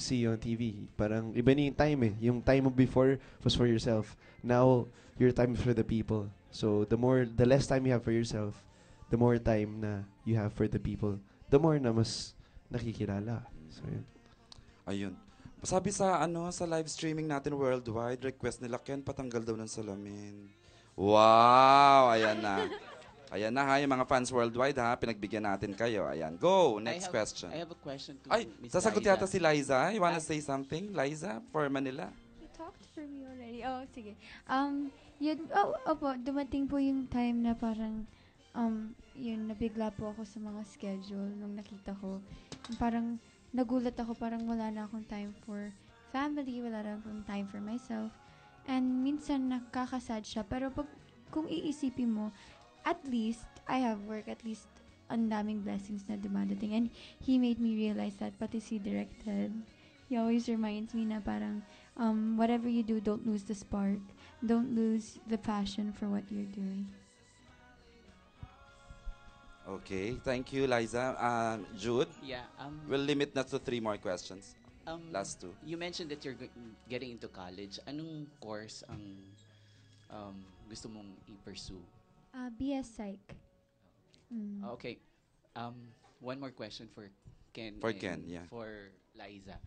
see you on TV. Parang iba na yung time eh. Yung time mo before was for yourself. Now, your time is for the people. So, the less time you have for yourself, the more time na you have for the people, the more na mas nakikilala. So, yun. Ayun. Sabi sa sa live streaming natin worldwide, request nila Ken patanggal daw ng salamin. Wow, ayan na. Ayan na ha, yung mga fans worldwide ha, pinagbigyan natin kayo. Ayan, go, next question. I have a question to Ay, Miss sasagot Liza. yata si Liza. You wanna Ah. say something, Liza, for Manila? You talked for me already. Oh, sige. Opo, dumating po yung time na parang, yun, nabigla po ako sa mga schedule nung nakita ko. Parang, nagulat ako, parang wala na akong time for family, wala na akong time for myself. And minsan nakakasad siya, pero kung iisipin mo, at least, I have work, at least, ang daming blessings na dumadating. And he made me realize that, pati si directed. He always reminds me na parang, whatever you do, don't lose the spark. Don't lose the passion for what you're doing. Okay, thank you, Liza. Jude, Yeah, we'll limit na to 3 more questions. Last 2. you mentioned that you're getting into college. Anong course ang gusto mong i-pursue? BS Psych. Mm. Okay. One more question for Ken. For and Ken, yeah. For Liza.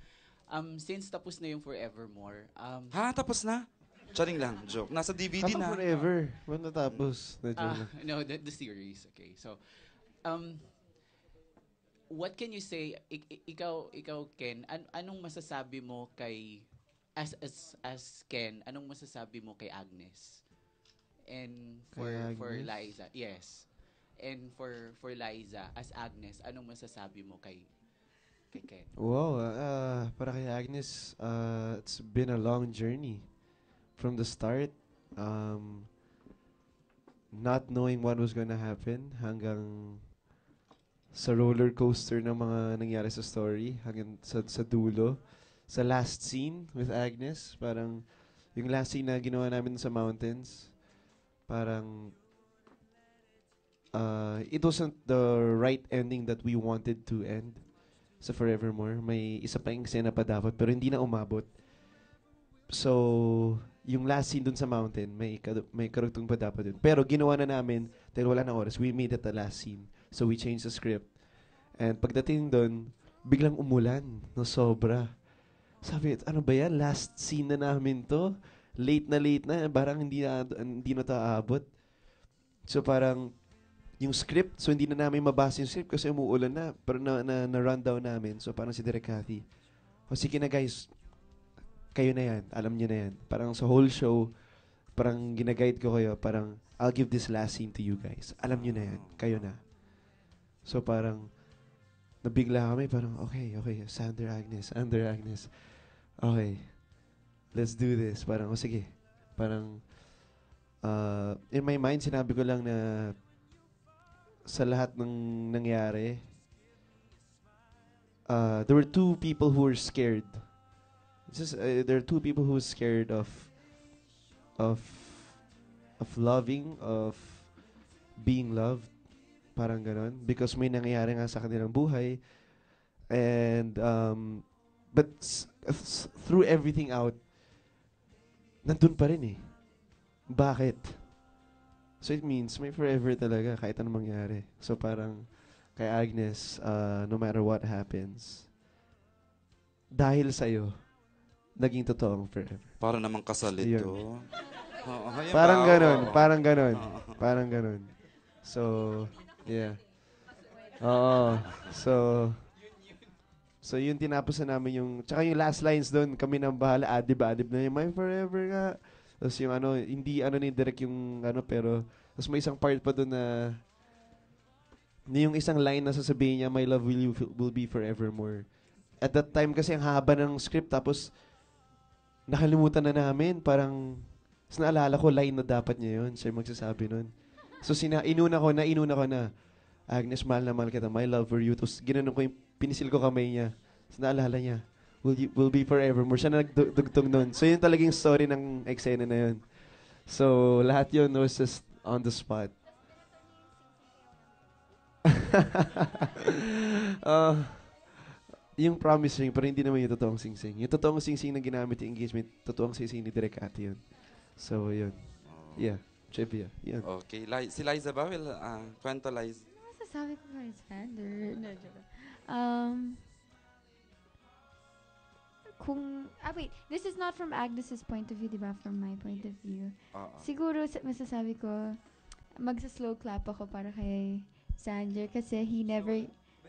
Since tapos na yung Forevermore, Ha, tapos na? Charing lang, joke. Nasa DVD Kapag na. forever. When natapos. no, the series. Okay. So, what can you say, ikaw Ken, anong masasabi mo kay, as Ken, anong masasabi mo kay Agnes? And for Agnes? Liza, yes. And for Liza, as Agnes, anong masasabi mo kay Ken? Wow, para kay Agnes, it's been a long journey. From the start, not knowing what was gonna happen hanggang sa roller coaster ng mga nangyari sa story hanggang sa dulo. Sa last scene with Agnes, parang yung last scene na ginawa namin sa mountains, parang it wasn't the right ending that we wanted to end sa Forevermore. May isa pa yung eksena pa dapat pero hindi na umabot. So, yung last scene dun sa mountain, may karugtong pa dapat dun. Pero ginawa na namin dahil wala na oras. We made it the last scene. So, we changed the script. And pagdating dun, biglang umulan no sobra. Sabi, ano ba yan? Last scene na namin to? Late na. Parang hindi na ito aabot. So, parang yung script, so hindi na namin mabasa yung script kasi umuulan na. Pero na-run down namin. So, parang si Direk Cathy, o sige na guys, kayo na yan. Alam niyo na yan. Parang sa whole show, parang ginaguide ko kayo. Parang, I'll give this last scene to you guys. Alam niyo na yan. Kayo na. So parang, nabigla kami. Parang, okay. Sander Agnes. Okay. Let's do this. Parang, sige. Parang, in my mind, sinabi ko lang na sa lahat ng nangyari, there were 2 people who were scared. There are 2 people who were scared of loving, of being loved, parang ganon, because may nangyayari nga sa kanilang buhay, and but through everything out, nandun pa rin eh. Bakit? So it means may forever talaga kahit anong mangyari. So parang kay Agnes, no matter what happens, dahil sa'yo, naging totoong forever. Para namang kasalit Yun. to. Parang ganon. So, yeah. Oo. So yun tinapos na namin yung, tsaka yung last lines doon, kami nang bahala, adib na yung my forever nga. Tapos yung hindi ni Direk yung pero, tapos may isang part pa doon na yung isang line na sasabihin niya, my love will be forevermore. At that time kasi ang haba ng script, tapos nakalimutan na namin, parang naalala ko line na dapat niya yun, siya magsasabi nun. So inuna ko na, Agnes, mahal na mahal kita, my love for you. Tapos ginanon ko pinisil ko kamay niya. Tapos naalala niya, will be forevermore. Siya na nagdugtong nun. So yun talagang story ng eksena na yun. So lahat yun was just on the spot. yung promise ring, pero hindi naman yung totoong sing-sing. Yung totoong sing-sing na ginamit yung engagement, totoong sing-sing ni Direk Ate yun. So, yun. Yeah. Trivia. Yun. Okay. Si Liza ba? Will, kwento, Liza. Masasabi ko kay Sander. No, joke lang. Um, wait, this is not from Agnes's point of view, diba? From my point of view. Oo. Siguro, masasabi ko, magsa-slow clap ako para kay Sander kasi he never,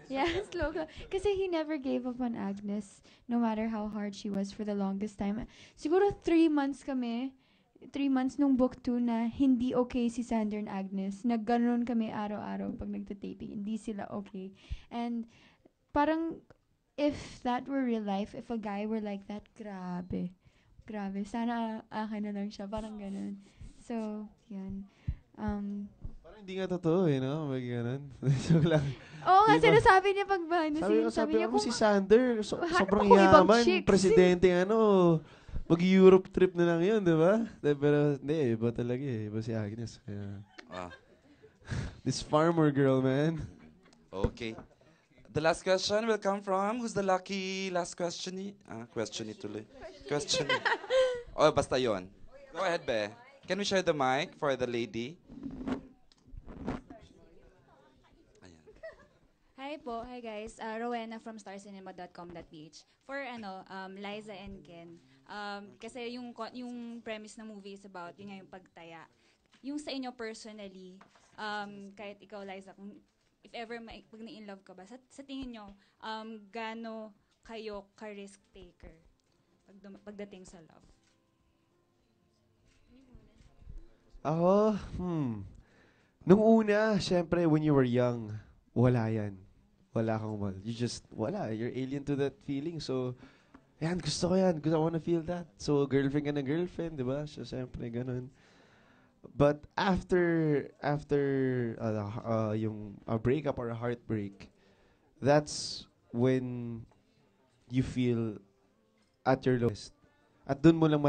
yeah, slow clap. Kasi he never gave up on Agnes, no matter how hard she was for the longest time. Siguro 3 months kami, 3 months nung book 2 na hindi okay si Sander and Agnes. Nagganon kami araw-araw pag nagtataping. Hindi sila okay. And parang, if that were real life, if a guy were like that, grabe. Grabe. Sana akin na lang siya. Parang ganun. So, yun. Parang hindi nga totoo eh, no? Mag ganun. Joke lang. Oo nga, Diba? sinasabi niya pag behind the scenes. Sabi niya, ko si Sander, hanap sobrang ako ibang yaman, chicks. presidente, mag-Europe trip na lang yun, di ba? Pero, hindi, iba talaga eh. Iba si Agnes. Kaya, Ah, this farmer girl, man. okay. The last question will come from, who's the lucky last questionee? Questionee tuloy. Questionee. Oh, basta yon. Go ahead, Be. Can we share the mic for the lady? Ayan. Hi po. Hi guys. Rowena from starcinema.com.ph. For Liza and Ken. Kasi yung premise ng movie is about yun nga yung pagtaya. Yung sa inyo personally, kahit ikaw Liza, kung if ever pag na-in-love ka ba, sa tingin nyo, gaano kayo ka-risk taker pagdating sa love? Ako, Nung una, syempre, when you were young, wala yan. Wala kang mal. Wala. You're alien to that feeling. So, yan, gusto ko yan. I wanna feel that. So, girlfriend ka na girlfriend, di ba? So, syempre, ganun. But after yung a breakup or a heartbreak, that's when you feel at your lowest. At dun mo lang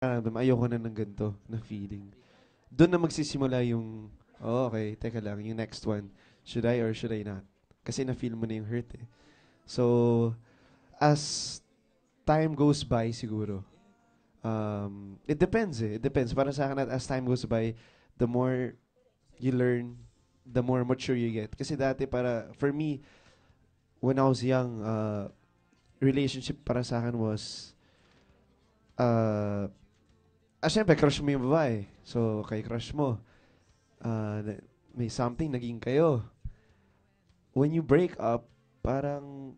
mararamdaman, ayoko na ng ganito na feeling. Doon na magsisimula yung, oh, okay, teka lang, yung next one. Should I or should I not? Kasi na-feel mo na yung hurt eh. So, as time goes by siguro, it depends eh. It depends. Para sa akin, as time goes by, the more you learn, the more mature you get. Kasi dati for me, when I was young, relationship para sa akin was, syempre, crush mo yung babae. So, kay crush mo, may something, naging kayo. When you break up, parang,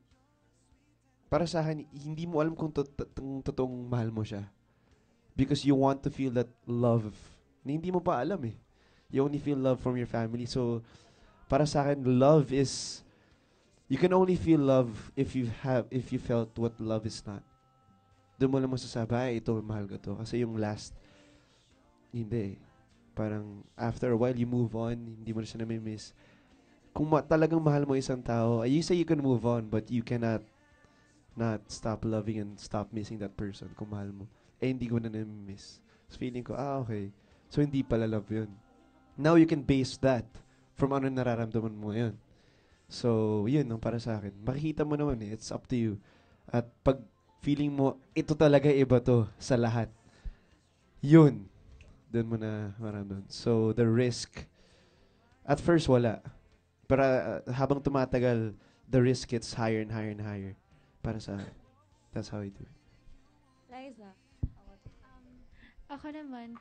para sa akin, hindi mo alam kung totoong mahal mo siya. Because you want to feel that love na hindi mo pa alam eh. You only feel love from your family. So, para sa akin, love is, you can only feel love if you felt what love is not. Doon mo lang masasabi, ay, ito, mahal ko to. Kasi yung last, hindi. Parang, after a while, you move on, hindi mo na siya namimiss. Kung talagang mahal mo isang tao, you say you can move on, but you cannot not stop loving and stop missing that person kung mahal mo. Hindi ko na namimiss. So, feeling ko, okay. So, hindi pala love yun. Now, you can base that from ano nararamdaman mo yun. So, yun, ang para sa akin. Makikita mo naman eh, it's up to you. At pag feeling mo, ito talaga iba to sa lahat. Yun. Doon mo na maramdaman. So, the risk, at first, wala. Pero habang tumatagal, the risk gets higher and higher and higher. Para sa akin. That's how I do it. Liza. Ako naman,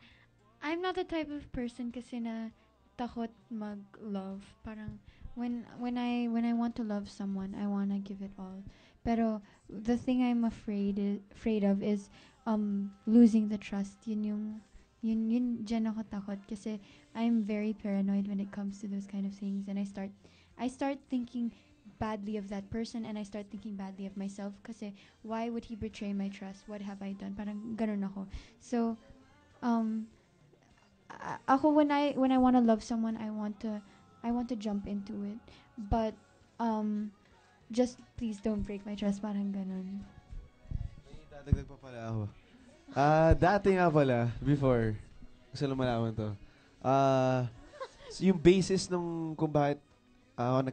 I'm not the type of person kasi na takot mag-love. Parang, when I want to love someone, I wanna give it all. Pero the thing I'm afraid of is losing the trust. Yun dyan ako takot kasi I'm very paranoid when it comes to those kind of things, and I start thinking badly of that person, and I start thinking badly of myself kasi why would he betray my trust? What have I done? Parang ganun ako. So ako when I want to love someone, I want to jump into it. But just please don't break my trust, parang ganun. Dadagdag pa pala ako. Dati nga pala, before, gusto lang malaman to. yung basis nung kung bakit ako